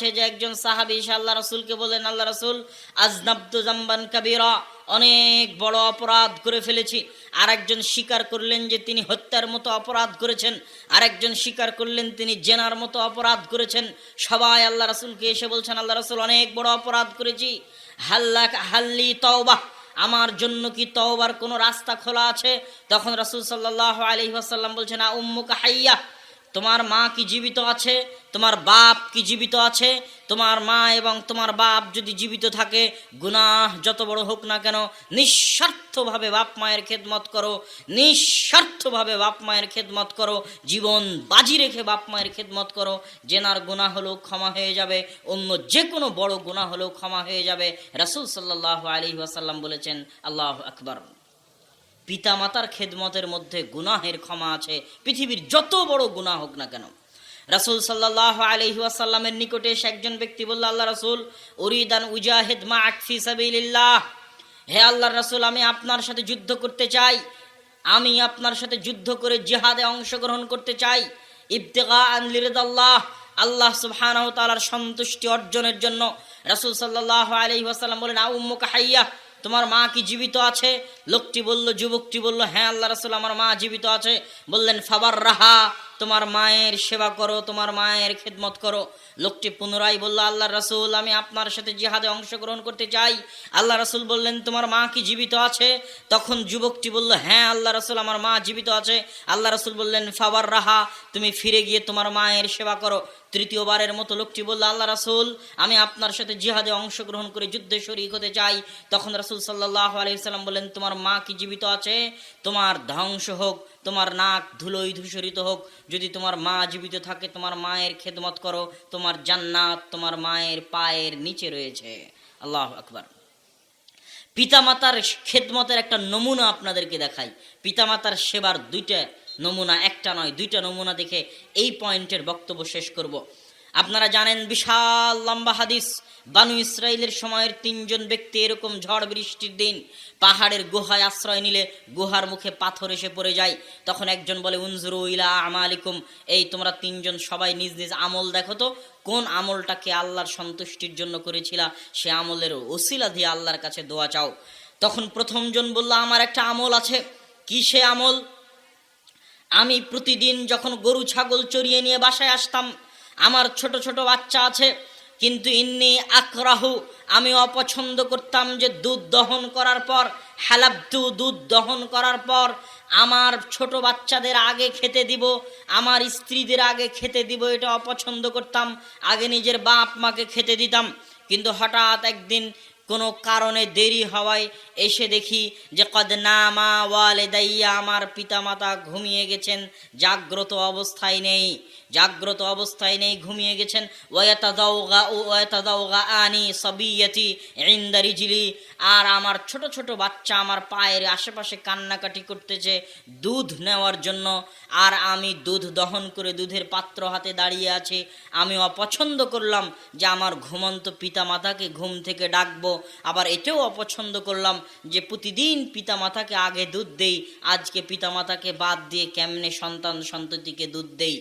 যে একজন সাহাবী এসে আল্লাহ রাসূলকে বলেন, আল্লাহ রাসূল, আজনাবতু যামবান কাবীরা, অনেক বড় অপরাধ করে ফেলেছি। আরেকজন স্বীকার করলেন যে তিনি হত্যার মতো অপরাধ করেছেন, আরেকজন স্বীকার করলেন তিনি জেনার মতো অপরাধ করেছেন। সবাই আল্লাহ রাসূলকে এসে বলছেন, আল্লাহ রাসূল, অনেক বড় অপরাধ করেছি, হাল্লি তওবা, আমার জন্য কি তওবার কোনো রাস্তা খোলা আছে? তখন রাসূল সাল্লাল্লাহু আলাইহি ওয়াসাল্লাম বলছেন, আ উম্মুকা হাইয়া, তোমার মা কি জীবিত আছে? তোমার বাপ কি জীবিত আছে? তোমার মা এবং তোমার বাপ যদি জীবিত থাকে, গুনাহ যত বড় হোক না কেন, নিঃস্বার্থভাবে বাপ মায়ের খেদমত করো, নিঃস্বার্থভাবে বাপ মায়ের খেদমত করো, জীবন বাজি রেখে বাপ মায়ের খেদমত করো। জেনার গুনাহ হলেও ক্ষমা হয়ে যাবে, অন্য যে কোনো বড় গুনাহ হলেও ক্ষমা হয়ে যাবে। রাসূল সাল্লাল্লাহু আলাইহি ওয়াসাল্লাম বলেছেন, আল্লাহু আকবার, পিতা মাতার খেদমতের মধ্যে গুনাহের ক্ষমা আছে, পৃথিবীর যত বড় গুনাহ হোক না কেন। রাসূল সাল্লাল্লাহু আলাইহি ওয়াসাল্লামের নিকটে এসে একজন ব্যক্তি বলল, আল্লাহ রাসূল, উরিদান উজাহিদ মা'আক ফি সাবিলিল্লাহ, হে আল্লাহর রাসূল, আমি আপনার সাথে যুদ্ধ করতে চাই, আমি আপনার সাথে যুদ্ধ করে জিহাদে অংশগ্রহণ করতে চাই, ইবতিগাআন লিরিদাল্লাহ, আল্লাহ সুবহানাহু ওয়া তাআলার সন্তুষ্টি অর্জনের জন্য। রাসূল সাল্লাল্লাহু আলাইহি ওয়াসাল্লাম বলেন, আ উম্মুকা হাইয়া, তোমার মা কি জীবিত আছে? লোকটি বলল, যুবকটি বলল, হ্যাঁ আল্লাহ রাসূল, আমার মা জীবিত আছে। বললেন, ফাবার রাহা, তোমার মায়ের সেবা করো, তোমার মায়ের খেদমত করো। লোকটি পুনরায় বলল, আল্লাহ রাসূল, আমি আপনার সাথে জিহাদে অংশগ্রহণ করতে চাই। আল্লাহ রাসূল বললেন, তোমার মা কি জীবিত আছে? তখন যুবকটি বলল, হ্যাঁ আল্লাহ রাসূল, আমার মা জীবিত আছে। আল্লাহ রাসূল বললেন, ফাবার রাহা, তুমি ফিরে গিয়ে তোমার মায়ের সেবা করো। তৃতীয়বারের মতো লোকটি বলল, আল্লাহ রাসূল, আমি আপনার সাথে জিহাদে অংশগ্রহণ করে যুদ্ধে শরীক হতে চাই। তখন রাসূল সাল্লাল্লাহু আলাইহি ওয়াসাল্লাম বললেন, তোমার মা কি জীবিত আছে? তোমার ধ্বংস হোক, তোমার নাক ধুলোয় ধূসরিত হোক, যদি তোমার মা জীবিত থাকে তোমার মায়ের খেদমত করো, তোমার জান্নাত তোমার মায়ের পায়ের নিচে রয়েছে। আল্লাহু আকবার। পিতামাতার খেদমতের একটা নমুনা আপনাদেরকে দেখাই। পিতামাতার সেবার দুইটা নমুনা, একটা নয় দুইটা নমুনা দেখে এই পয়েন্টের বক্তব্য শেষ করব। আপনারা জানেন, বিশাল লম্বা হাদিস, বানু ইসরাইলের সময়ের তিনজন ব্যক্তি এরকম ঝড় বৃষ্টির দিন পাহাড়ের গুহায় আশ্রয় নিলে গুহার মুখে পাথর এসে পড়ে যায়। তখন একজন বলে, উনজুরু ইলা আমালিকুম, এই তোমরা তিনজন সবাই নিজ নিজ আমল দেখো তো, কোন আমলটাকে আল্লাহর সন্তুষ্টির জন্য করেছিলা, সে আমলের ওসিলা দিয়ে আল্লাহর কাছে দোয়া চাও। তখন প্রথমজন বলল, আমার একটা আমল আছে। কি সে আমল? আমি প্রতিদিন যখন গরু ছাগল চড়িয়ে নিয়ে বাসায় আসতাম, আমার ছোট ছোট বাচ্চা আছে, কিন্তু ইন্নি আকরাহু, আমি অপছন্দ করতাম যে দুধ দহন করার পর, হালাবতু, দুধ দহন করার পর আমার ছোট বাচ্চাদের আগে খেতে দিব, আমার স্ত্রীদের আগে খেতে দিব, এটা অপছন্দ করতাম। আগে নিজের বাপ মাকে খেতে দিতাম, কিন্তু হঠাৎ একদিন কোনো কারণে দেরি হওয়ায় এসে দেখি যে কদ নামা ওয়ালিদাইয়া, আমার পিতামাতা ঘুমিয়ে গেছেন, জাগ্রত অবস্থায় নেই, জাগ্রত অবস্থায় নেই, ঘুমিয়ে গেছেন। ওয়াতাদাওগা আনি সাবিয়াতি ইনদা রিজলি, আর আমার ছোট ছোট বাচ্চা আমার পায়ের আশেপাশে কান্নাকাটি করতেছে দুধ নেওয়ার জন্য, আর আমি দুধ দহন করে দুধের পাত্র হাতে দাঁড়িয়ে আছি। আমি অপছন্দ করলাম যে আমার ঘুমন্ত পিতামাতাকে ঘুম থেকে ডাকবো, আবার এটাও অপছন্দ করলাম যে প্রতিদিন পিতামাতাকে আগে দুধ দেই, আজকে পিতামাতাকে বাদ দিয়ে কেমনে সন্তান সন্ততিকে দুধ দেই।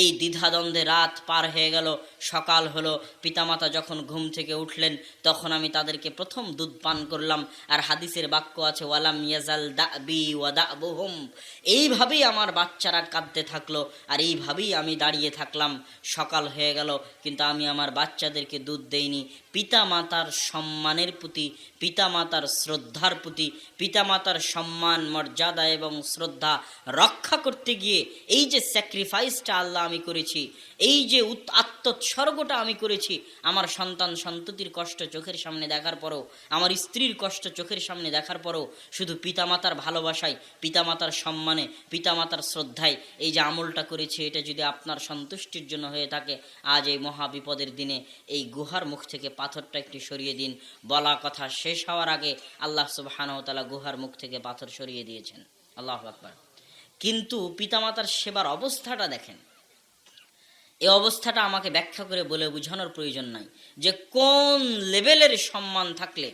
এই দ্বিধাদ্বন্দ্বে রাত পার হয়ে গেল, সকাল হলো। পিতামাতা যখন ঘুম থেকে উঠলেন তখন আমি তাদেরকে প্রথম দুধ পান করলাম। আর হাদিসের বাক্য আছে, ওয়ালাম ইয়াজাল দাবি ওয়া দাবুহুম, এইভাবেই আমার বাচ্চারা কাঁদতে থাকলো, আর এইভাবেই আমি দাঁড়িয়ে থাকলাম। সকাল হয়ে গেল, কিন্তু আমি আমার বাচ্চাদেরকে দুধ দেইনি। পিতামাতার সম্মানের প্রতি, পিতামাতার শ্রদ্ধার প্রতি, পিতামাতার সম্মান মর্যাদা এবং শ্রদ্ধা রক্ষা করতে গিয়ে এই যে স্যাক্রিফাইসটা আল্লাহ আমি করেছি, এই যে আত্মোৎসর্গটা আমি করেছি, আমার সন্তান সন্ততির কষ্ট চোখের সামনে দেখার পরও, আমার স্ত্রীর কষ্ট চোখের সামনে দেখার পরও শুধু পিতামাতার ভালোবাসায়, পিতামাতার সম্মানে, পিতামাতার শ্রদ্ধায় এই যে আমলটা করেছি, এটা যদি আপনার সন্তুষ্টির জন্য হয়ে থাকে, আজ এই মহা বিপদের দিনে এই গুহার মুখ থেকে পাথরটা একটু সরিয়ে দিন। বলা কথা শেষ হওয়ার আগে আল্লাহ সুবহানাহু ওয়া তাআলা গুহার মুখ থেকে পাথর সরিয়ে দিয়েছেন। আল্লাহু আকবার। কিন্তু পিতামাতার সেবার অবস্থাটা দেখেন, এই অবস্থাটা আমাকে ব্যাখ্যা করে বলে বোঝানোর প্রয়োজন নাই যে কোন লেভেলের সম্মান থাকলে,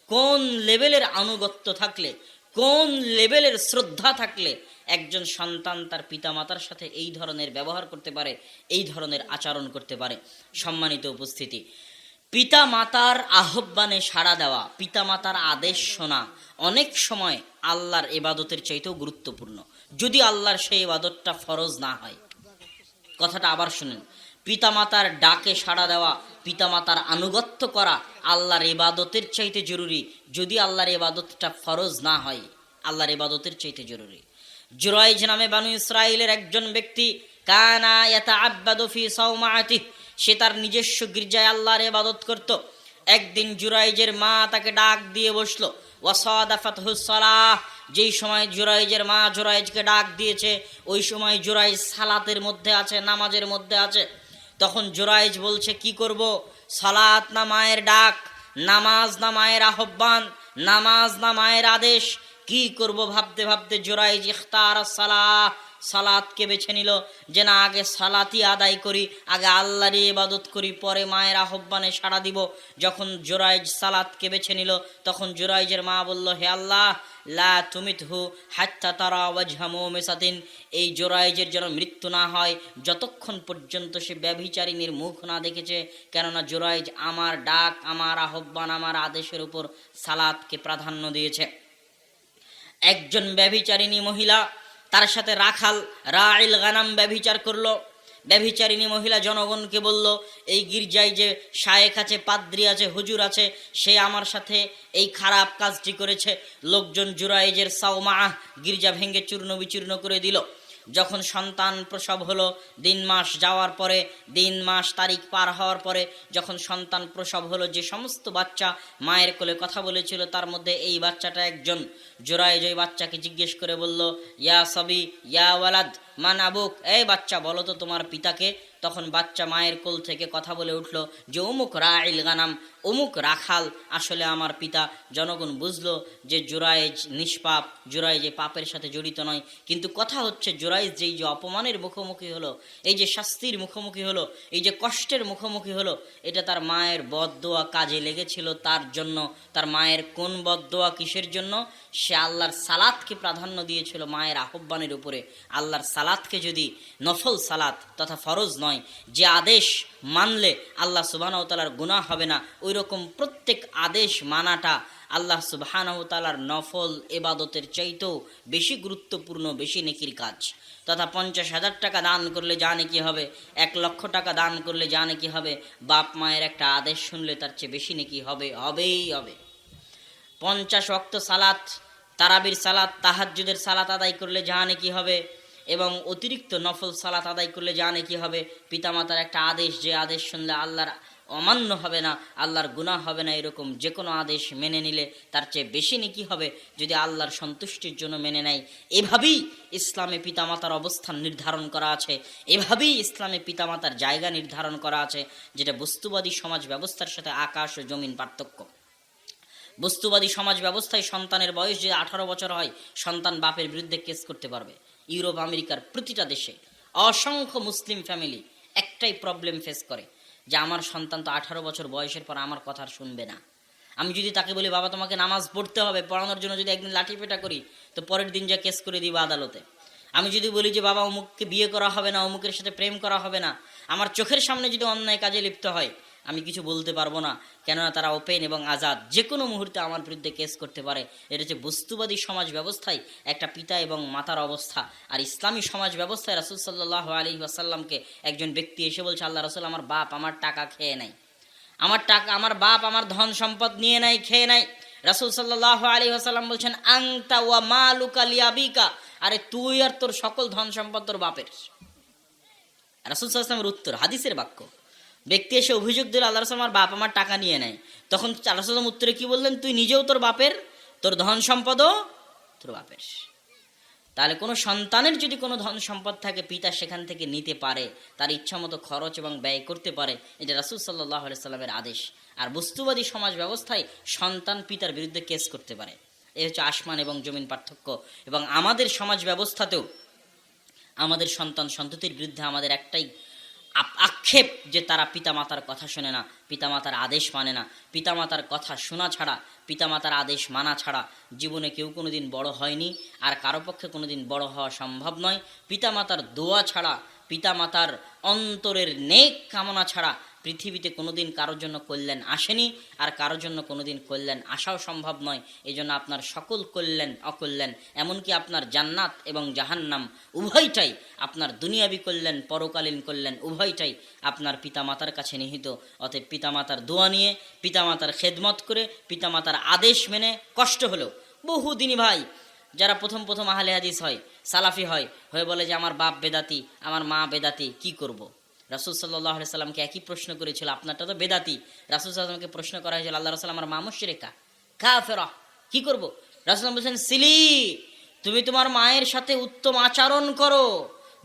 কোন লেভেলের আনুগত্য থাকলে, কোন লেভেলের শ্রদ্ধা থাকলে একজন সন্তান তার পিতামাতার সাথে এই ধরনের ব্যবহার করতে পারে, এই ধরনের আচরণ করতে পারে। সম্মানিত উপস্থিতি, পিতামাতার আহ্বানে সাড়া দেওয়া, পিতামাতার আদেশ শোনা অনেক সময় আল্লাহর ইবাদতের চাইতেও গুরুত্বপূর্ণ, যদি আল্লাহর সেই ইবাদতটা ফরজ না হয়। কথাটা আবার শুনেন, পিতামাতার ডাকে সাড়া দেওয়া, পিতামাতার আনুগত্য করা আল্লাহর ইবাদতের চাইতে জরুরি, যদি আল্লাহর ইবাদতটা ফরজ না হয়। আল্লাহর ইবাদতের চাইতে জরুরি। জুরাইজ নামে বানু ইসরাইলের একজন ব্যক্তি, কানা ইয়াতাআব্বাদু ফি সাওমাআতিহি, সে তার নিজস্ব গির্জায় আল্লাহর ইবাদত করত। একদিন জুরাইজের মা তাকে ডাক দিয়ে বসলো। ওয়াসাদাফাতহুস সালাহ, যেই সময় জুরাইজের মা জুরাইজকে ডাক দিয়েছে ওই সময় জুরাইজ সালাতের মধ্যে আছে, নামাজের মধ্যে আছে। তখন জুরাইজ বলছে, কি করব? সালাত না মায়ের ডাক, নামাজ না মায়ের আহ্বান, নামাজ না মায়ের আদেশ, কি করব ভাবতে ভাবতে জুরাইজ ইখতার সালাহ, সালাতকে বেছে নিল, যে না আগে সালাতই আদায় করি, আগে আল্লাহরই ইবাদত করি, পরে মায়ের আহ্বানে সাড়া দিব। যখন জুরাইজ সালাতকে বেছে নিল তখন জুরাইজের মা বলল, হে আল্লাহ, লা তুমিতহু হাত্তা তারা ওয়াজহা মুমিসাতিন, এই জুরাইজের যেন মৃত্যু না হয় যতক্ষণ পর্যন্ত সে ব্যভিচারিণীর মুখ না দেখেছে, কেননা জুরাইজ আমার ডাক, আমার আহ্বান, আমার আদেশের উপর সালাতকে প্রাধান্য দিয়েছে। একজন ব্যভিচারিণী মহিলা, তার সাথে রাখাল রাইল গানাম ব্যভিচার করলো। ব্যভিচারিণী মহিলা জনগণকে বলল, এই গির্জায় যে শায়েখ আছে, পাদ্রী আছে, হুজুর আছে, সে আমার সাথে এই খারাপ কাজটি করেছে। লোকজন জুরাইজের সাওমাহ গির্জা ভেঙে চূর্ণ বিচূর্ণ করে দিল। যখন সন্তান প্রসব হলো, দিন মাস যাওয়ার পরে, দিন মাস তারিখ পার হওয়ার পরে যখন সন্তান প্রসব হলো, যে সমস্ত বাচ্চা মায়ের কোলে কথা বলেছিল তার মধ্যে এই বাচ্চাটা একজন। জুরাইজ ওই বাচ্চাকে জিজ্ঞেস করে বলল, ইয়া সবি ইয়া ওয়ালাদ মান আবুক, এই বাচ্চা বলো তো তোমার পিতাকে। তখন বাচ্চা মায়ের কোল থেকে কথা বলে উঠল যে অমুক রাইল গানাম, অমুক রাখাল আসলে আমার পিতা। জনগণ বুঝলো যে জুরাইজ নিষ্পাপ, জুরাইজ এই পাপের সাথে জড়িত নয়। কিন্তু কথা হচ্ছে, জুরাইজ যেই যে অপমানের মুখোমুখি হলো, এই যে শাস্তির মুখোমুখি হলো, এই যে কষ্টের মুখোমুখি হলো, এটা তার মায়ের বদদোয়া কাজে লেগেছিল তার জন্য। তার মায়ের কোন বদদোয়া, কিসের জন্য? সে আল্লাহর সালাতকে প্রাধান্য দিয়েছিল মায়ের আহ্বানের উপরে। আল্লাহর সালাতকে যদি নফল সালাত তথা ফরজ নয়, যে আদেশ মানলে আল্লাহ সুবহানাহু ওয়া তাআলার গুনাহ হবে না, ওই রকম প্রত্যেক আদেশ মানাটা আল্লাহ সুবহানাহু ওয়া তাআলার নফল ইবাদতের চাইতেও বেশি গুরুত্বপূর্ণ, বেশি নেকির কাজ। তথা 50,000 টাকা দান করলে যা নেকি হবে, 1 লক্ষ টাকা দান করলে যা নেকি হবে, বাপ মায়ের একটা আদেশ শুনলে তার চেয়ে বেশি নেকি হবে, হবেই হবে। 50 ওয়াক্ত সালাত, তারাবির সালাত, তাহাজ্জুদের সালাত আদায় করলে যা নেকি হবে, এবং অতিরিক্ত নফল সালাত আদায় করলে যা নেকি হবে। পিতামাতার একটা আদেশ, যে আদেশ শুনলে আল্লাহর অমান্য হবে না, আল্লাহর গুনাহ হবে না, এরকম যে কোনো আদেশ মেনে নিলে তার চেয়ে বেশি নেকি হবে যদি আল্লাহর সন্তুষ্টির জন্য মেনে নেয়। এভাবেই ইসলামে পিতামাতার অবস্থান নির্ধারণ করা আছে, এভাবেই ইসলামে পিতামাতার জায়গা নির্ধারণ করা আছে, যেটা বস্তুবাদী সমাজ ব্যবস্থার সাথে আকাশ ও জমিন পার্থক্য। বস্তুবাদী সমাজ ব্যবস্থায় সন্তানের বয়স যে 18 বছর হয়, সন্তান বাপের বিরুদ্ধে কেস করতে পারবে। ইউরোপ আমেরিকার প্রতিটা দেশে অসংখ্য মুসলিম ফ্যামিলি একটাই প্রবলেম ফেস করে, যে আমার সন্তান তো 18 বছর বয়সের পর আমার কথা শুনবে না। আমি যদি তাকে বলি, বাবা তোমাকে নামাজ পড়তে হবে, পড়ানোর জন্য যদি একদিন লাঠি পেটা করি, তো পরের দিন যা কেস করে দিব আদালতে। আমি যদি বলি যে বাবা অমুককে বিয়ে করা হবে না, অমুকের সাথে প্রেম করা হবে না, আমার চোখের সামনে যদি অন্যায় কাজে লিপ্ত হয়, আমি কিছু বলতে পারবো না, কেননা তারা ওপেন এবং আজাদ, যে কোনো মুহূর্তে আমার বিরুদ্ধে কেস করতে পারে। এটা হচ্ছে বস্তুবাদী সমাজ ব্যবস্থায় একটা পিতা এবং মাতার অবস্থা। আর ইসলামী সমাজ ব্যবস্থায় রাসূল সাল্লাল্লাহু আলাইহি ওয়াসাল্লামকে একজন ব্যক্তি এসে বলছে, আল্লাহ রাসূল, আমার বাপ আমার টাকা খেয়ে নেয়, আমার টাকা, আমার বাপ আমার ধন সম্পদ নিয়ে নেয়, খেয়ে নেয়। রাসূল সাল্লাল্লাহু আলাইহি ওয়াসাল্লাম বলছেন, আনতা ওয়া মালুকা লিআবিকা, আরে তুই আর তোর সকল ধন সম্পদ তোর বাপের। রাসূল সাল্লাল্লাহু আলাইহি ওয়াসাল্লামের উত্তর, হাদিসের বাক্য। ব্যক্তি এসে অভিযোগ দিল, আল্লাহ রাসূল, আমার বাপ আমার টাকা নিয়ে নেয়। তখন রাসূল সাল্লাল্লাহু আলাইহি ওয়াসাল্লাম উত্তরে কি বললেন? তুই নিজেও তোর বাপের, তোর ধন সম্পদও তোর বাপের। তাহলে কোনো সন্তানের যদি কোনো ধন সম্পদ থাকে, পিতা সেখান থেকে নিতে পারে, তার ইচ্ছা মতো খরচ এবং ব্যয় করতে পারে, এটা রাসূল সাল্লাল্লাহু আলাইহি সাল্লামের আদেশ। আর বস্তুবাদী সমাজ ব্যবস্থায় সন্তান পিতার বিরুদ্ধে কেস করতে পারে। এই হচ্ছে আসমান এবং জমিন পার্থক্য। এবং আমাদের সমাজ ব্যবস্থাতেও আমাদের সন্তান সন্ততির বিরুদ্ধে আমাদের একটাই আক্ষেপ যে তারা পিতামাতার কথা শোনে না, পিতামাতার আদেশ মানে না। পিতামাতার কথা শোনা ছাড়া, পিতামাতার আদেশ মানা ছাড়া জীবনে কেউ কোনো দিন বড় হয়নি, আর কারো পক্ষে কোনো দিন বড় হওয়া সম্ভব নয়। পিতামাতার দোয়া ছাড়া, পিতামাতার অন্তরের নেক কামনা ছাড়া পৃথিবীতে কোনোদিন কারোর জন্য কল্যাণ আসেনি, আর কারোর জন্য কোনোদিন কল্যাণ আসাও সম্ভব নয়। এই জন্য আপনার সকল কল্যাণ অকল্যাণ, এমনকি আপনার জান্নাত এবং জাহান্নাম উভয়টাই, আপনার দুনিয়াবি কল্যাণ পরকালীন কল্যাণ উভয়টাই আপনার পিতামাতার কাছে নিহিত। অতএব পিতামাতার দোয়া নিয়ে, পিতামাতার খেদমত করে, পিতামাতার আদেশ মেনে কষ্ট হলেও বহুদিনই ভাই যারা প্রথম প্রথম আহলে হাদিস হয়, সালাফি হয়, হয়ে বলে যে আমার বাপ বেদাতি, আমার মা বেদাতি, কি করব। রাসূল সাল্লাল্লাহু আলাইহি সাল্লামকে একই প্রশ্ন করেছিল, আপনারটা তো বেদাতি। রাসূল সাল্লাল্লাহু আলাইহি সাল্লামকে প্রশ্ন করা হয়েছিল, আল্লাহ রাসূল আমার মা মুশরিকা কাফেরা, কি করব। রাসূল বলছেন, সিলি, তুমি তোমার মায়ের সাথে উত্তম আচরণ করো,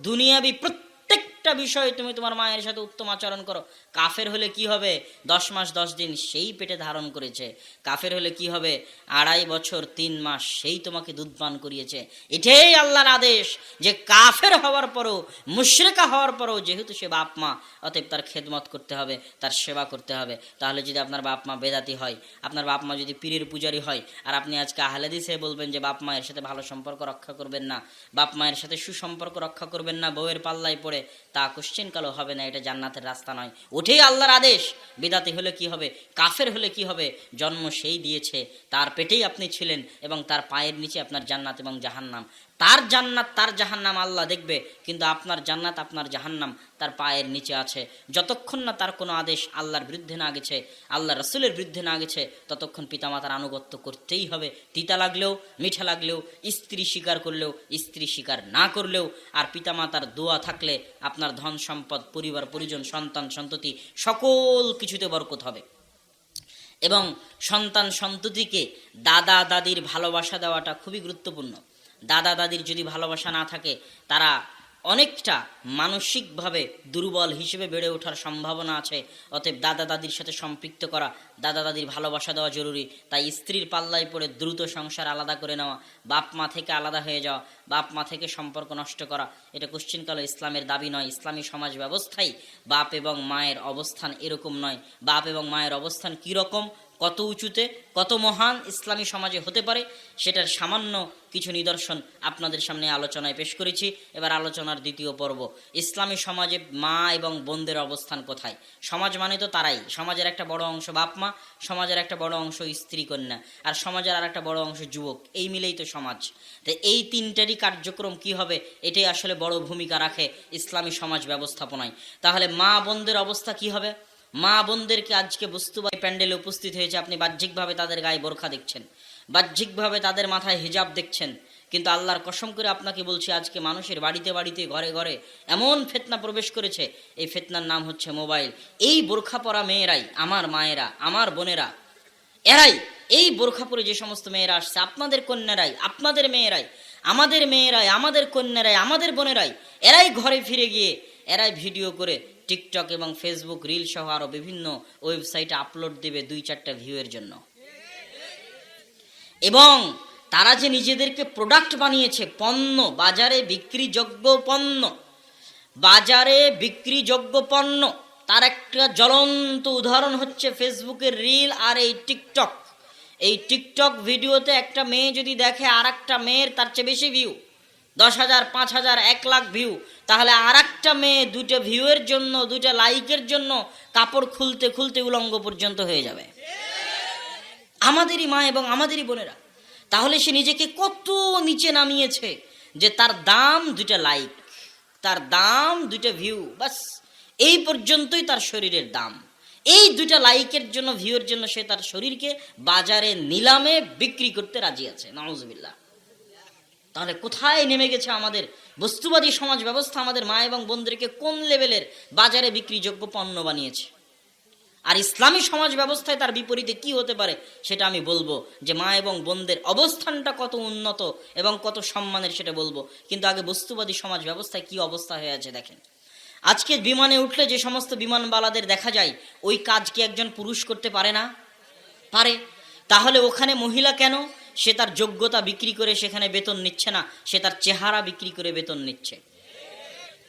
দুনিয়াবি প্রত্যেকটা বিষয়ে তুমি তোমার মায়ের সাথে উত্তম আচরণ করো। কাফের হলে কি হবে, 10 মাস 10 দিন সেই পেটে ধারণ করেছে। কাফের হলে কি হবে, 2.5 বছর 3 মাস সেই তোমাকে দুধ পান করিয়েছে। এটাই আল্লাহর আদেশ যে কাফের হওয়ার পরও, মুশরিকা হওয়ার পরও যেহেতু সে বাপ মা, অতএব তার খেদমত করতে হবে, তার সেবা করতে হবে। তাহলে যদি আপনার বাপ মা বেদাতি হয়, আপনার বাপ মা যদি পীরের পূজারি হয়, আর আপনি আজকে আহলে হাদিসে বলবেন যে বাপ মায়ের সাথে ভালো সম্পর্ক রক্ষা করবেন না, বাপ মায়ের সাথে সুসম্পর্ক রক্ষা করবেন না, বউয়ের পাল্লায় পড়ে, তা কোশ্চেন কালো হবে না, এটা জান্নাতের রাস্তা নয়। ওঠেই আল্লাহর আদেশ। বিদাতি হলে কি হবে, কাফের হলে কি হবে, জন্ম সেই দিয়েছে, তার পেটেই আপনি ছিলেন, এবং তার পায়ের নিচে আপনার জান্নাত এবং জাহান্নাম। তার জান্নাত তার জাহান্নাম আল্লাহ দেখবে, কিন্তু আপনার জান্নাত আপনার জাহান্নাম তার পায়ের নিচে আছে। যতক্ষণ না তার কোনো আদেশ আল্লাহর বিরুদ্ধে না গেছে, আল্লাহ রসুলের বিরুদ্ধে না গেছে, ততক্ষণ পিতামাতার আনুগত্য করতেই হবে। তিতা লাগলেও, মিঠা লাগলেও, স্ত্রী স্বীকার করলেও, স্ত্রী স্বীকার না করলেও। আর পিতামাতার দোয়া থাকলে আপনার ধন সম্পদ, পরিবার পরিজন, সন্তান সন্ততি সকল কিছুতে বরকত হবে। এবং সন্তান সন্ততিকে দাদা দাদির ভালোবাসা দেওয়াটা খুবই গুরুত্বপূর্ণ। দাদা দাদির যদি ভালোবাসা না থাকে, তারা অনেকটা মানসিকভাবে দুর্বল হিসেবে বেড়ে ওঠার সম্ভাবনা আছে। অতএব দাদা দাদির সাথে সম্পৃক্ত করা, দাদা দাদির ভালোবাসা দেওয়া জরুরি। তাই স্ত্রীর পাল্লায় পড়ে দ্রুত সংসার আলাদা করে নেওয়া, বাপ মা থেকে আলাদা হয়ে যাওয়া, বাপ মা থেকে সম্পর্ক নষ্ট করা, এটা কোশ্চিনকালে ইসলামের দাবি নয়। ইসলামী সমাজ ব্যবস্থায় বাপ এবং মায়ের অবস্থান এরকম নয়। বাপ এবং মায়ের অবস্থান কীরকম, কত উঁচুতে, কত মহান ইসলামী সমাজে হতে পারে, সেটার সামান্য কিছু নিদর্শন আপনাদের সামনে আলোচনায় পেশ করেছি। এবার আলোচনার দ্বিতীয় পর্ব, ইসলামী সমাজে মা এবং বোনদের অবস্থান কোথায়। সমাজ মানে তো তারাই, সমাজের একটা বড় অংশ বাপ মা, সমাজের একটা বড় অংশ স্ত্রী কন্যা, আর সমাজের আর একটা বড় অংশ যুবক, এই মিলেই তো সমাজ। তো এই তিনটারই কার্যক্রম কি হবে, এটাই আসলে বড় ভূমিকা রাখে ইসলামী সমাজ ব্যবস্থাপনায়। তাহলে মা বোনদের অবস্থা কি হবে। মা বোনদেরকে আজকে বস্তুবাদী প্যান্ডেলে উপস্থিত হয়েছে, আপনি বাহ্যিকভাবে তাদের গায়ে বোরখা দেখছেন, বাহ্যিকভাবে তাদের মাথায় হিজাব দেখছেন, কিন্তু আল্লাহর কসম করে আপনাকে বলছি, আজকে মানুষের বাড়িতে বাড়িতে, ঘরে ঘরে এমন ফিতনা প্রবেশ করেছে, এই ফিতনার নাম হচ্ছে মোবাইল। এই বোরখা পরা মেয়েরাই, আমার মায়েরা, আমার বোনেরা, এরাই, এই বোরখা পরে যে সমস্ত মেয়েরা আসছে, আপনাদের কন্যারাই, আপনাদের মেয়েরাই, আমাদের মেয়েরাই, আমাদের কন্যারাই, আমাদের বোনেরাই, এরাই ঘরে ফিরে গিয়ে এরাই ভিডিও করে টিকটক এবং ফেসবুক রিল সহ আরো বিভিন্ন ওয়েবসাইটে আপলোড দেবে 2-4টা ভিউয়ের জন্য। এবং তারা যে নিজেদেরকে প্রোডাক্ট বানিয়েছে, পণ্য, বাজারে বিক্রিযোগ্য পণ্য, বাজারে বিক্রিযোগ্য পণ্য, তার একটা জ্বলন্ত উদাহরণ হচ্ছে ফেসবুকের রিল আর এই টিকটক। এই টিকটক ভিডিওতে একটা মেয়ে যদি দেখে আর একটা মেয়ের তার চেয়ে বেশি ভিউ, 10,000, 5,000, 1 লাখ ভিউ, তাহলে আর একটা মেয়ে 2টা ভিউয়ের জন্য, 2টা লাইকের জন্য কাপড় খুলতে খুলতে উলঙ্গ পর্যন্ত হয়ে যাবে। আমাদেরই মা এবং আমাদেরই বোনেরা। তাহলে সে নিজেকে কত নিচে নামিয়েছে যে তার দাম 2টা লাইক, তার দাম 2টা ভিউ, বাস এই পর্যন্তই তার শরীরের দাম। এই 2টা লাইকের জন্য, ভিউয়ের জন্য সে তার শরীরকে বাজারে নিলামে বিক্রি করতে রাজি আছে। নাউজুবিল্লাহ। তাহলে কোথায় নেমে গেছে আমাদের বস্তুবাদী সমাজ ব্যবস্থা, আমাদের মা এবং বোনদেরকে কোন লেভেলের বাজারে বিক্রিযোগ্য পণ্য বানিয়েছে। আর ইসলামী সমাজ ব্যবস্থায় তার বিপরীতে কি হতে পারে সেটা আমি বলবো, যে মা এবং বোনদের অবস্থানটা কত উন্নত এবং কত সম্মানের সেটা বলবো। কিন্তু আগে বস্তুবাদী সমাজ ব্যবস্থায় কি অবস্থা হয়ে আছে দেখেন। আজকে বিমানে উঠলে যে সমস্ত বিমানবালাদের দেখা যায়, ওই কাজ কি একজন পুরুষ করতে পারে না? পারে। তাহলে ওখানে মহিলা কেন? সে তার যোগ্যতা বিক্রি করে সেখানে বেতন নিচ্ছে না, সে তার চেহারা বিক্রি করে বেতন নিচ্ছে।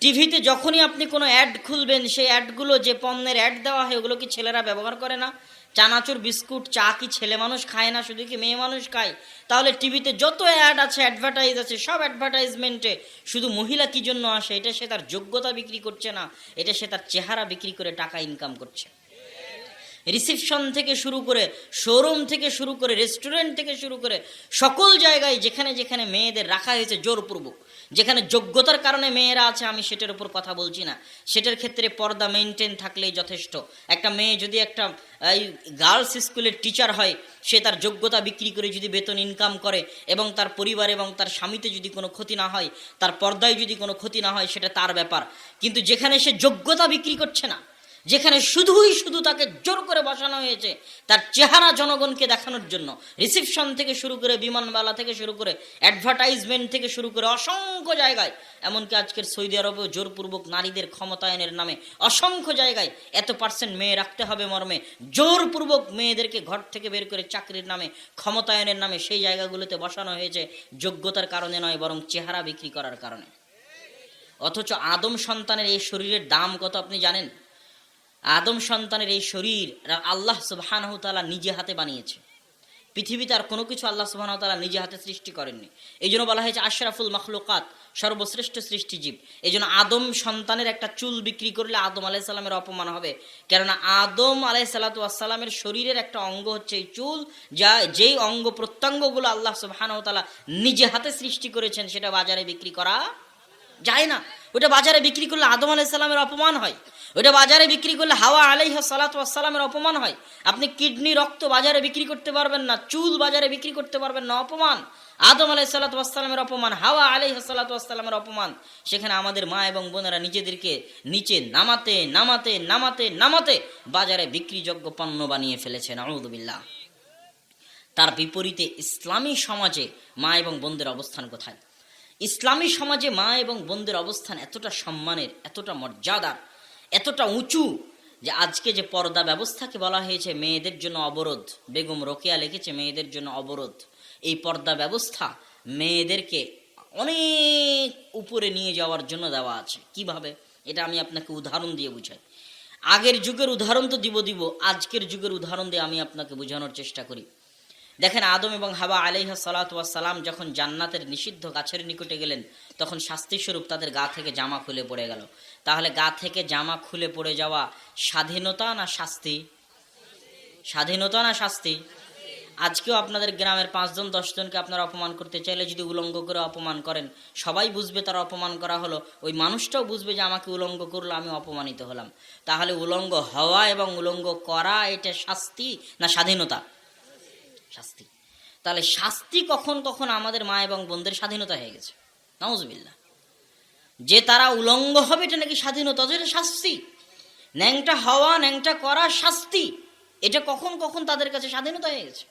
টিভিতে যখনই আপনি কোনো অ্যাড খুলবেন, সেই অ্যাডগুলো যে পণ্যের অ্যাড দেওয়া হয় ওগুলো কি ছেলেরা ব্যবহার করে না? চানাচুর বিস্কুট চা কি ছেলে মানুষ খায় না, শুধু কি মেয়ে মানুষ খায়? তাহলে টিভিতে যত অ্যাড আছে, অ্যাডভার্টাইজ আছে, সব অ্যাডভার্টাইজমেন্টে শুধু মহিলা কি জন্য আসে? এটা সে তার যোগ্যতা বিক্রি করছে না, এটা সে তার চেহারা বিক্রি করে টাকা ইনকাম করছে। রিসেপশন থেকে শুরু করে, শোরুম থেকে শুরু করে, রেস্টুরেন্ট থেকে শুরু করে সকল জায়গায় যেখানে যেখানে মেয়েদের রাখা হয়েছে জোরপূর্বক, যেখানে যোগ্যতার কারণে মেয়েরা আছে, আমি সেটার উপর কথা বলছি না, সেটার ক্ষেত্রে পর্দা মেনটেন থাকলেই যথেষ্ট। একটা মেয়ে যদি একটা এই গার্লস স্কুলের টিচার হয়, সে তার যোগ্যতা বিক্রি করে যদি বেতন ইনকাম করে এবং তার পরিবার এবং তার স্বামীতে যদি কোনো ক্ষতি না হয়, তার পর্দায় যদি কোনো ক্ষতি না হয়, সেটা তার ব্যাপার। কিন্তু যেখানে সে যোগ্যতা বিক্রি করছে না, যেখানে শুধু তাকে জোর করে বসানো হয়েছে তার চেহারা জনগণকে দেখানোর জন্য, রিসেপশন থেকে শুরু করে, বিমানবালা থেকে শুরু করে, অ্যাডভার্টাইজমেন্ট থেকে শুরু করে অসংখ্য জায়গায়, এমনকি আজকের সৌদি আরবেও জোরপূর্বক নারীদের ক্ষমতায়নের নামে অসংখ্য জায়গায় এত % মেয়ে রাখতে হবে মর্মে জোরপূর্বক মেয়েদেরকে ঘর থেকে বের করে চাকরির নামে, ক্ষমতায়নের নামে সেই জায়গাগুলোতে বসানো হয়েছে যোগ্যতার কারণে নয়, বরং চেহারা বিক্রি করার কারণে। অথচ আদম সন্তানের এই শরীরের দাম কত আপনি জানেন? আদম সন্তানের এই শরীর আল্লাহ সুবহানাহু তাআলা নিজে হাতে বানিয়েছে। পৃথিবীতে আর কোনো কিছু আল্লাহ সুবহানাহু তাআলা নিজে হাতে সৃষ্টি করেননি। এই জন্য বলা হয়েছে আশরাফুল মাখলুকাত, সর্বশ্রেষ্ঠ সৃষ্টিজীব। এই জন্য আদম সন্তানের একটা চুল বিক্রি করলে আদম আলাইহিস সালামের অপমান হবে, কেননা আদম আলাইহিস সালাতু ওয়াস সালামের শরীরের একটা অঙ্গ হচ্ছে এই চুল, যেই অঙ্গ প্রত্যঙ্গগুলো আল্লাহ সুবহানাহু তাআলা নিজে হাতে সৃষ্টি করেছেন, সেটা বাজারে বিক্রি করা যায় না। ওটা বাজারে বিক্রি করলে আদম আলাইহিস সালামের অপমান হয়, ওটা বাজারে বিক্রি করলে হাওয়া আলাইহা সালাতু ওয়াস সালামের অপমান হয়। আপনি কিডনি, রক্ত বাজারে বিক্রি করতে পারবেন না, চুল বাজারে বিক্রি করতে পারবেন না, অপমান। আদম আলাইহিস সালাতু ওয়াস সালামের অপমান, হাওয়া আলাইহা সালাতু ওয়াস সালামের অপমান। সেখানে আমাদের মা এবং বোনেরা নিজেদেরকে নিচে নামাতে নামাতে নামাতে নামাতে বাজারে বিক্রিযোগ্য পণ্য বানিয়ে ফেলেছে, নাউযু বিল্লাহ। তার বিপরীতে ইসলামী সমাজে মা এবং বোনদের অবস্থান কোথায়? ইসলামী সমাজে মা এবং বোনদের অবস্থান এতটা সম্মানের, এতটা মর্যাদার, এতটা উঁচু যে আজকে যে পর্দা ব্যবস্থাকে বলা হয়েছে মেয়েদের জন্য অবরোধ, বেগম রোকেয়া লিখেছে মেয়েদের জন্য অবরোধ। এই পর্দা ব্যবস্থা মেয়েদেরকে অনেক উপরে নিয়ে যাওয়ার জন্য দেওয়া আছে। কিভাবে? এটা আমি আপনাকে উদাহরণ দিয়ে বুঝাই। আগের যুগের উদাহরণ তো দিব, আজকের যুগের উদাহরণ দিয়ে আমি আপনাকে বোঝানোর চেষ্টা করি। দেখেন, আদম এবং হাওয়া আলাইহা সালাতু ওয়াস সালাম যখন জান্নাতের নিষিদ্ধ গাছের নিকটে গেলেন, তখন শাস্তিস্বরূপ তাদের গা থেকে জামা খুলে পড়ে গেল। তাহলে গা থেকে জামা খুলে পড়ে যাওয়া স্বাধীনতা না শাস্তি? স্বাধীনতা না শাস্তি? আজকেও আপনাদের গ্রামের 5 জন 10 জনকে আপনারা অপমান করতে চাইলে যদি উলঙ্গ করে অপমান করেন, সবাই বুঝবে তারা অপমান করা হলো, ওই মানুষটাও বুঝবে যে আমাকে উলঙ্গ করলো, আমি অপমানিত হলাম। তাহলে উলঙ্গ হওয়া এবং উলঙ্গ করা এটা শাস্তি না স্বাধীনতা? শাস্তি। তাহলে শাস্তি কখন কখন আমাদের মা এবং বোনদের স্বাধীনতা হয়ে গেছে, নাউজুবিল্লাহ। যে তারা উলঙ্গ হবে এটা নাকি স্বাধীনতা? এটা শাস্তি। ন্যাংটা হওয়া, ন্যাংটা করা শাস্তি, এটা কখন কখন তাদের কাছে স্বাধীনতা হয়ে গেছে।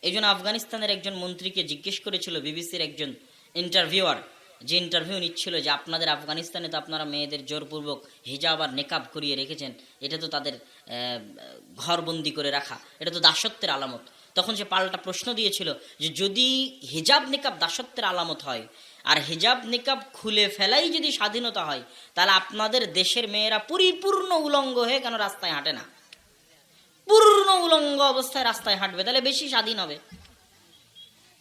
এই জন্য আফগানিস্তানের একজন মন্ত্রীকে জিজ্ঞেস করেছিল বিবিসির একজন ইন্টারভিউয়ার, যে ইন্টারভিউ নিচ্ছিল, যে আপনাদের আফগানিস্তানে তো আপনারা মেয়েদের জোরপূর্বক হিজাব আর নেকাব করিয়ে রেখেছেন, এটা তো তাদের ঘরবন্দি করে রাখা, এটা তো দাসত্বের আলামত। তখন সে পাল্টা প্রশ্ন দিয়েছিল যে যদি হিজাব নিকাব দাসত্বের আলামত হয় আর হিজাব নিকাব খুলে ফেলাই যদি স্বাধীনতা হয়, তাহলে আপনাদের দেশের মেয়েরা পরিপূর্ণ উলঙ্গ হয়ে কেন রাস্তায় হাঁটে না? পূর্ণ উলঙ্গ অবস্থায় রাস্তায় হাঁটবে, তাহলে বেশি স্বাধীন হবে।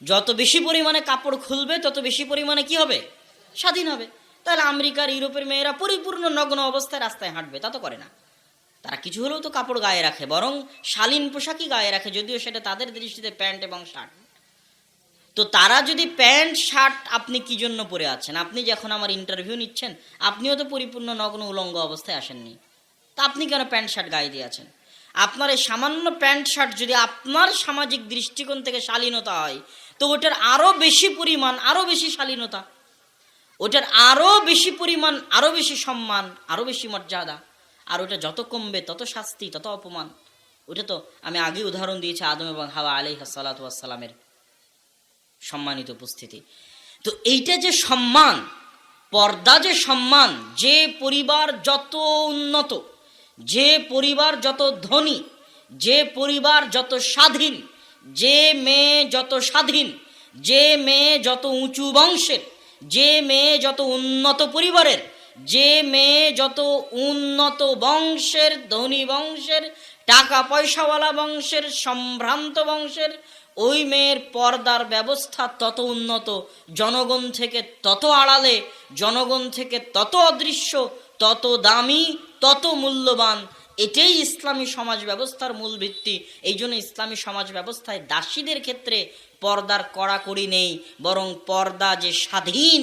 যত বেশি পরিমাণে কাপড় খুলবে তত বেশি পরিমাণে কি হবে? স্বাধীন হবে। তাহলে আমেরিকার, ইউরোপের মেয়েরা পরিপূর্ণ নগ্ন অবস্থায় রাস্তায় হাঁটবে, তা তো করে না। তারা কিছু হলেও তো কাপড় গায়ে রাখে, বরং শালীন পোশাকই গায়ে রাখে, যদিও সেটা তাদের দৃষ্টিতে প্যান্ট এবং শার্ট। তো তারা যদি প্যান্ট শার্ট, আপনি কি জন্য পরে আছেন? আপনি যখন আমার ইন্টারভিউ নিচ্ছেন, আপনিও তো পরিপূর্ণ নগ্ন উলঙ্গ অবস্থায় আসেননি, তা আপনি কেন প্যান্ট শার্ট গায়ে দিয়ে আছেন? আপনার এই সামান্য প্যান্ট শার্ট যদি আপনার সামাজিক দৃষ্টিকোণ থেকে শালীনতা হয়, তো ওটার আরও বেশি পরিমাণ, আরও বেশি শালীনতা, ওটার আরও বেশি পরিমাণ, আরও বেশি সম্মান, আরও বেশি মর্যাদা। আর ওটা যত কমবে তত শাস্তি, তত অপমান। ওটা তো আমি আগে উদাহরণ দিয়েছি আদম এবং হাওয়া আলাইহিস সালাতু ওয়াস সালামের সম্মানিত উপস্থিতি। তো এইটা যে সম্মান, পর্দা যে সম্মান, যে পরিবার যত উন্নত, যে পরিবার যত ধনী, যে পরিবার যত স্বাধীন, যে মেয়ে যত স্বাধীন, যে মেয়ে যত উঁচু বংশের, যে মেয়ে যত উন্নত পরিবারের, যে মেয়ে যত উন্নত বংশের, ধনী বংশের, টাকা পয়সাওয়ালা বংশের, সম্ভ্রান্ত বংশের, ওই মেয়ের পর্দার ব্যবস্থা তত উন্নত, জনগণ থেকে তত আড়ালে, জনগণ থেকে তত অদৃশ্য, তত দামি, তত মূল্যবান। এটাই ইসলামী সমাজ ব্যবস্থার মূল ভিত্তি। এই জন্য ইসলামী সমাজ ব্যবস্থায় দাসীদের ক্ষেত্রে পর্দার কড়াকড়ি নেই, বরং পর্দা যে স্বাধীন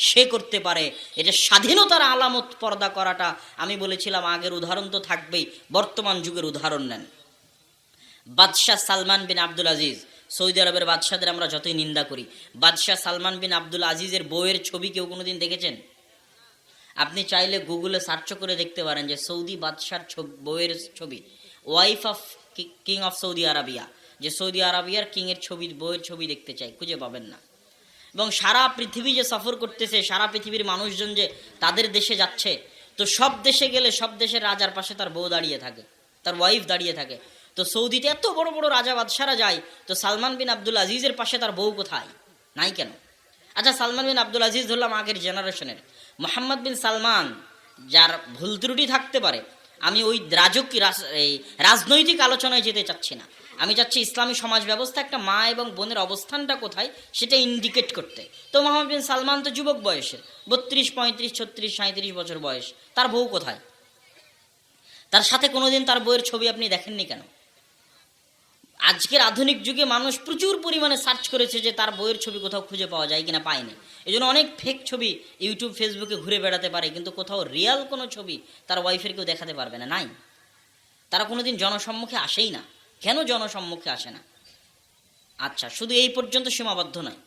সে করতে পারে। এটা স্বাধীনতার আলামত পর্দা করাটা। আমি বলেছিলাম আগের উদাহরণ তো থাকবেই, বর্তমান যুগের উদাহরণ নেন। বাদশাহ সালমান বিন আব্দুল আজিজ, সৌদি আরবের বাদশাদের আমরা যতই নিন্দা করি, বাদশাহ সালমান বিন আব্দুল আজিজের বউয়ের ছবি কেউ কোনোদিন দেখেছেন? আপনি চাইলে গুগলে সার্চ করে দেখতে পারেন যে সৌদি বাদশার বউয়ের ছবি, wife of king of Saudi Arabia, যে সৌদি আরবিয়ার কিংয়ের ছবি, বউয়ের ছবি দেখতে চাই, খুঁজে পাবেন না। এবং সারা পৃথিবী যে সফর করতেছে, সারা পৃথিবীর মানুষজন যে তাদের দেশে যাচ্ছে, তো সব দেশে গেলে সব দেশের রাজার পাশে তার বউ দাঁড়িয়ে থাকে, তার ওয়াইফ দাঁড়িয়ে থাকে। তো সৌদিতে এত বড় বড় রাজা বাদশারা যায়, তো সালমান বিন আব্দুল আজিজের পাশে তার বউ কোথায়? নাই কেন? আচ্ছা, সালমান বিন আব্দুল আজিজ ধরলাম আগের জেনারেশনের, মোহাম্মদ বিন সালমান, যার ভুল ত্রুটি থাকতে পারে, আমি ওই রাজনৈতিক আলোচনায় যেতে চাচ্ছি না। আমি চাচ্ছি ইসলামী সমাজ ব্যবস্থা একটা মা এবং বোনের অবস্থানটা কোথায় সেটা ইন্ডিকেট করতে। তো মোহাম্মদ বিন সালমান তো যুবক বয়সের, 32, 35, 36, 37 বছর বয়স, তার বউ কোথায়? তার সাথে কোনোদিন তার বউয়ের ছবি আপনি দেখেননি কেন? আজকের আধুনিক যুগে মানুষ প্রচুর পরিমাণে সার্চ করেছে যে তার বইয়ের ছবি কোথাও খুঁজে পাওয়া যায় কিনা, পায়নি। এই জন্য অনেক ফেক ছবি ইউটিউব ফেসবুকে ঘুরে বেড়াতে পারে, কিন্তু কোথাও রিয়াল কোনো ছবি তার ওয়াইফের কেউ দেখাতে পারবে না, নাই। তারা কোনোদিন জনসম্মুখে আসেই না। কেন জনসম্মুখে আসে না? আচ্ছা, শুধু এই পর্যন্ত সীমাবদ্ধ নয়।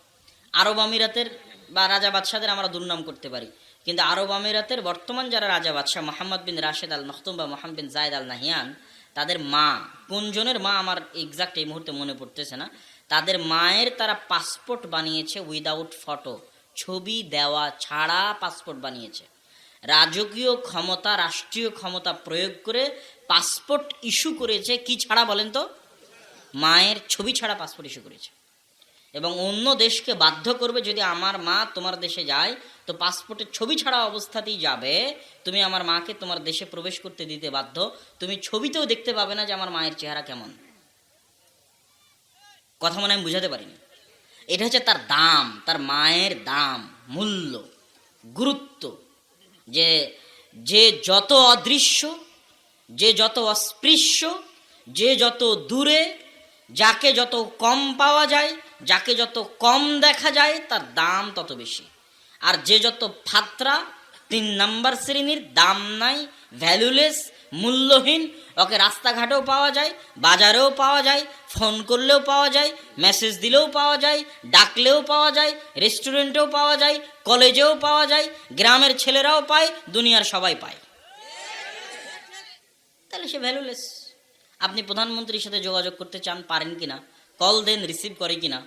আরব আমিরাতের বা রাজা বাদশাদের আমরা দুর্নাম করতে পারি, কিন্তু আরব আমিরাতের বর্তমান যারা রাজা বাদশাহ, মোহাম্মদ বিন রাশেদ আল মখতুম বা মোহাম্মদ বিন জায়েদ আল নাহিয়ান, তাদের মা, কোনজনের মা আমার এক্সাক্ট এই মুহূর্তে মনে পড়তেছে না, তাদের মায়ের তারা পাসপোর্ট বানিয়েছে উইদাউট ফটো, ছবি দেওয়া ছাড়া পাসপোর্ট বানিয়েছে। রাজকীয় ক্ষমতা, রাষ্ট্রীয় ক্ষমতা প্রয়োগ করে পাসপোর্ট ইস্যু করেছে। কি ছাড়া বলেন তো? মায়ের ছবি ছাড়া পাসপোর্ট ইস্যু করেছে। এবং অন্য দেশকে বাধ্য করবে, যদি আমার মা তোমার দেশে যায় তো পাসপোর্টের ছবি ছাড়া অবস্থাতেই যাবে, তুমি আমার মাকে তোমার দেশে প্রবেশ করতে দিতে বাধ্য, তুমি ছবিতেও দেখতে পাবে না যে আমার মায়ের চেহারা কেমন। কথা মনে আমি বুঝাতে পারিনি। এটা হচ্ছে তার দাম, তার মায়ের দাম, মূল্য, গুরুত্ব। যে যে যত অদৃশ্য, যে যত অস্পৃশ্য, যে যত দূরে, যাকে যত কম পাওয়া যায়, যাকে যত কম দেখা যায়, তার দাম তত বেশি। আর যে যত ফাত্রা, 3 নাম্বার শ্রেণীর, দাম নাই, ভ্যালুলেস, মূল্যহীন, ওকে রাস্তাঘাটেও পাওয়া যায়, বাজারেও পাওয়া যায়, ফোন করলেও পাওয়া যায়, মেসেজ দিলেও পাওয়া যায়, ডাকলেও পাওয়া যায়, রেস্টুরেন্টেও পাওয়া যায়, কলেজেও পাওয়া যায়, গ্রামের ছেলেরাও পায়, দুনিয়ার সবাই পায়, তাহলে সে ভ্যালুলেস। আপনি প্রধানমন্ত্রীর সাথে যোগাযোগ করতে চান, পারেন কিনা? কল দেন, রিসিভ করে কিনা,